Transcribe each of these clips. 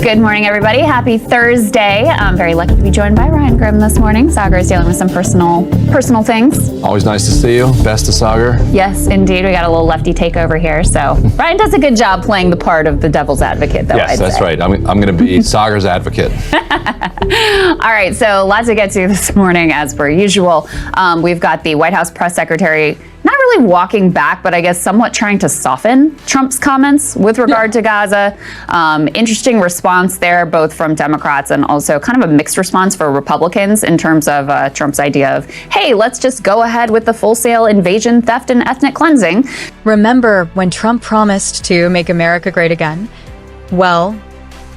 Good morning, everybody. Happy Thursday. I'm very lucky to be joined by Ryan Grimm this morning. Sagar is dealing with some personal things. Always nice to see you. Best to Sagar. Yes, indeed. We got a little lefty takeover here. So Ryan does a good job playing the part of the devil's advocate, though. Yes, that's right. I'm going to be Sagar's advocate. All right, so lots to get to this morning, as per usual. We've got the White House press secretary not really walking back, but I guess somewhat trying to soften Trump's comments with regard to Gaza. Interesting response there, both from Democrats and also kind of a mixed response for Republicans in terms of Trump's idea of, hey, let's just go ahead with the full-scale invasion, theft, and ethnic cleansing. Remember when Trump promised to make America great again? Well,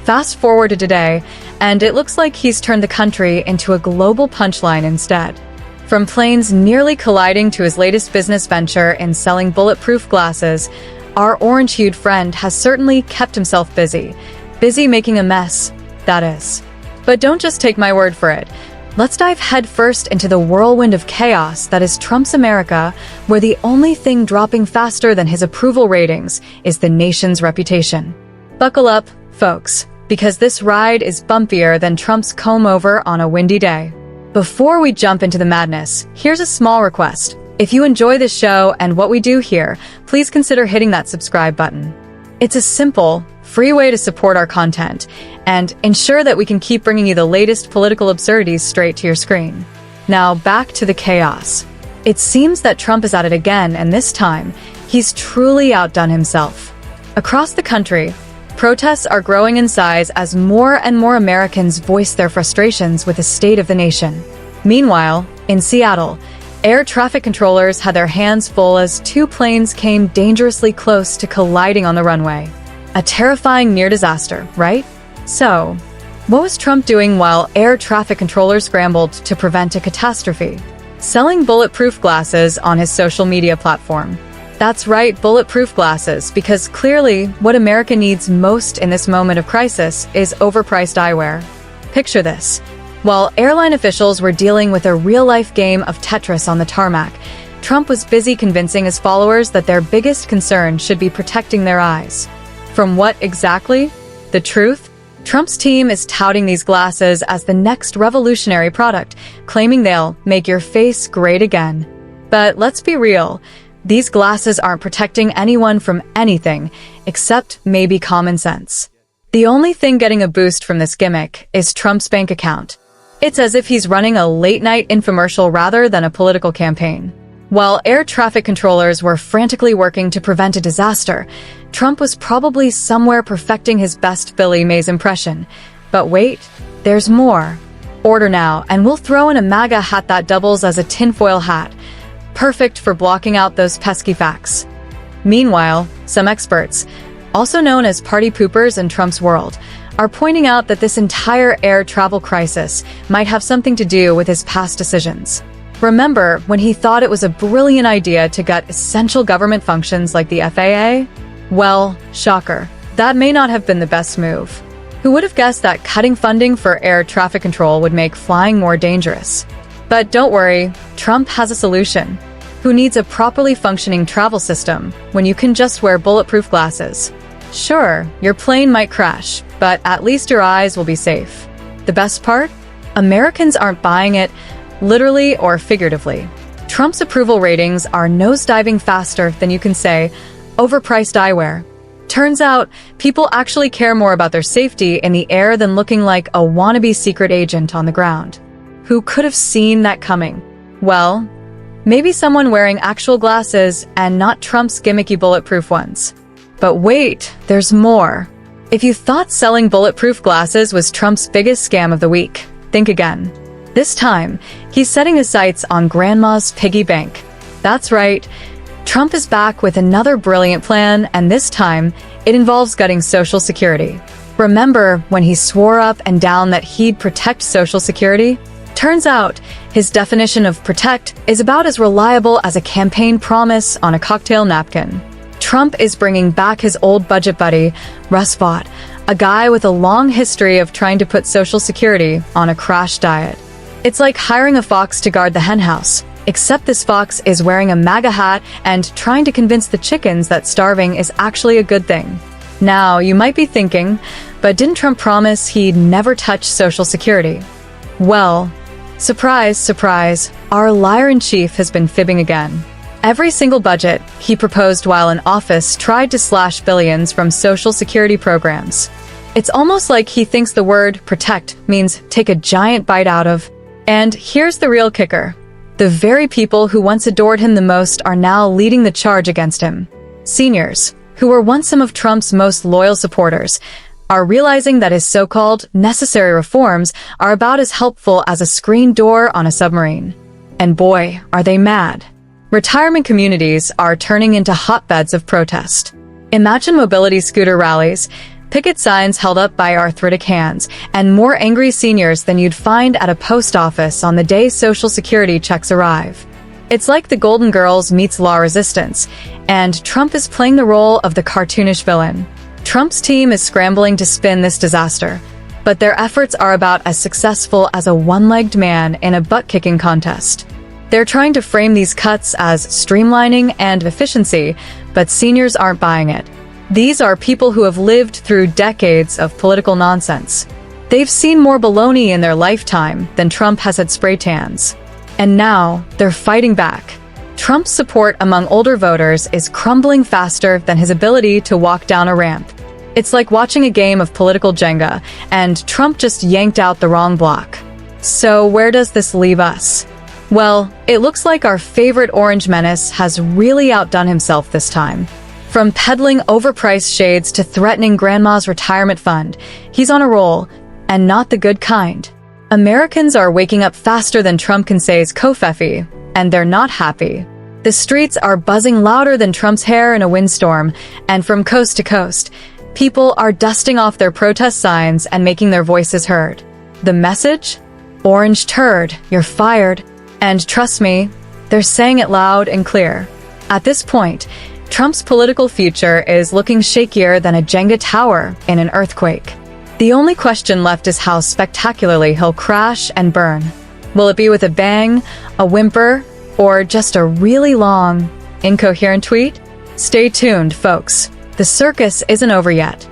fast forward to today, and it looks like he's turned the country into a global punchline instead. From planes nearly colliding to his latest business venture in selling bulletproof glasses, our orange-hued friend has certainly kept himself busy. Busy making a mess, that is. But don't just take my word for it. Let's dive headfirst into the whirlwind of chaos that is Trump's America, where the only thing dropping faster than his approval ratings is the nation's reputation. Buckle up, folks, because this ride is bumpier than Trump's comb-over on a windy day. Before we jump into the madness, here's a small request. If you enjoy this show and what we do here, please consider hitting that subscribe button. It's a simple, free way to support our content and ensure that we can keep bringing you the latest political absurdities straight to your screen. Now, back to the chaos. It seems that Trump is at it again, and this time, he's truly outdone himself. Across the country, protests are growing in size as more and more Americans voice their frustrations with the state of the nation. Meanwhile, in Seattle, air traffic controllers had their hands full as two planes came dangerously close to colliding on the runway. A terrifying near disaster, right? So, what was Trump doing while air traffic controllers scrambled to prevent a catastrophe? Selling bulletproof glasses on his social media platform. That's right, bulletproof glasses, because clearly what America needs most in this moment of crisis is overpriced eyewear. Picture this. While airline officials were dealing with a real-life game of Tetris on the tarmac, Trump was busy convincing his followers that their biggest concern should be protecting their eyes. From what exactly? The truth? Trump's team is touting these glasses as the next revolutionary product, claiming they'll make your face great again. But let's be real. These glasses aren't protecting anyone from anything, except maybe common sense. The only thing getting a boost from this gimmick is Trump's bank account. It's as if he's running a late-night infomercial rather than a political campaign. While air traffic controllers were frantically working to prevent a disaster, Trump was probably somewhere perfecting his best Billy Mays impression. But wait, there's more. Order now, and we'll throw in a MAGA hat that doubles as a tinfoil hat. Perfect for blocking out those pesky facts. Meanwhile, some experts, also known as party poopers in Trump's world, are pointing out that this entire air travel crisis might have something to do with his past decisions. Remember when he thought it was a brilliant idea to gut essential government functions like the FAA? Well, shocker, that may not have been the best move. Who would have guessed that cutting funding for air traffic control would make flying more dangerous? But don't worry, Trump has a solution. Who needs a properly functioning travel system when you can just wear bulletproof glasses? Sure, your plane might crash, but at least your eyes will be safe. The best part? Americans aren't buying it, literally or figuratively. Trump's approval ratings are nosediving faster than you can say, overpriced eyewear. Turns out, people actually care more about their safety in the air than looking like a wannabe secret agent on the ground. Who could have seen that coming? Well, maybe someone wearing actual glasses and not Trump's gimmicky bulletproof ones. But wait, there's more. If you thought selling bulletproof glasses was Trump's biggest scam of the week, think again. This time, he's setting his sights on Grandma's piggy bank. That's right, Trump is back with another brilliant plan, and this time, it involves gutting Social Security. Remember when he swore up and down that he'd protect Social Security? Turns out, his definition of protect is about as reliable as a campaign promise on a cocktail napkin. Trump is bringing back his old budget buddy, Russ Vought, a guy with a long history of trying to put Social Security on a crash diet. It's like hiring a fox to guard the henhouse, except this fox is wearing a MAGA hat and trying to convince the chickens that starving is actually a good thing. Now, you might be thinking, but didn't Trump promise he'd never touch Social Security? Well, surprise, surprise, our liar-in-chief has been fibbing again. Every single budget he proposed while in office tried to slash billions from Social Security programs. It's almost like he thinks the word protect means take a giant bite out of. And here's the real kicker. The very people who once adored him the most are now leading the charge against him. Seniors, who were once some of Trump's most loyal supporters, are realizing that his so-called necessary reforms are about as helpful as a screen door on a submarine. And boy, are they mad. Retirement communities are turning into hotbeds of protest. Imagine mobility scooter rallies, picket signs held up by arthritic hands, and more angry seniors than you'd find at a post office on the day Social Security checks arrive. It's like the Golden Girls meets law resistance, and Trump is playing the role of the cartoonish villain. Trump's team is scrambling to spin this disaster, but their efforts are about as successful as a one-legged man in a butt-kicking contest. They're trying to frame these cuts as streamlining and efficiency, but seniors aren't buying it. These are people who have lived through decades of political nonsense. They've seen more baloney in their lifetime than Trump has had spray tans. And now, they're fighting back. Trump's support among older voters is crumbling faster than his ability to walk down a ramp. It's like watching a game of political Jenga, and Trump just yanked out the wrong block. So where does this leave us? Well, it looks like our favorite orange menace has really outdone himself this time. From peddling overpriced shades to threatening grandma's retirement fund, he's on a roll, and not the good kind. Americans are waking up faster than Trump can say his covfefe, and they're not happy. The streets are buzzing louder than Trump's hair in a windstorm, and from coast to coast, people are dusting off their protest signs and making their voices heard. The message? Orange turd, you're fired. And trust me, they're saying it loud and clear. At this point, Trump's political future is looking shakier than a Jenga tower in an earthquake. The only question left is how spectacularly he'll crash and burn. Will it be with a bang, a whimper, or just a really long, incoherent tweet? Stay tuned, folks. The circus isn't over yet.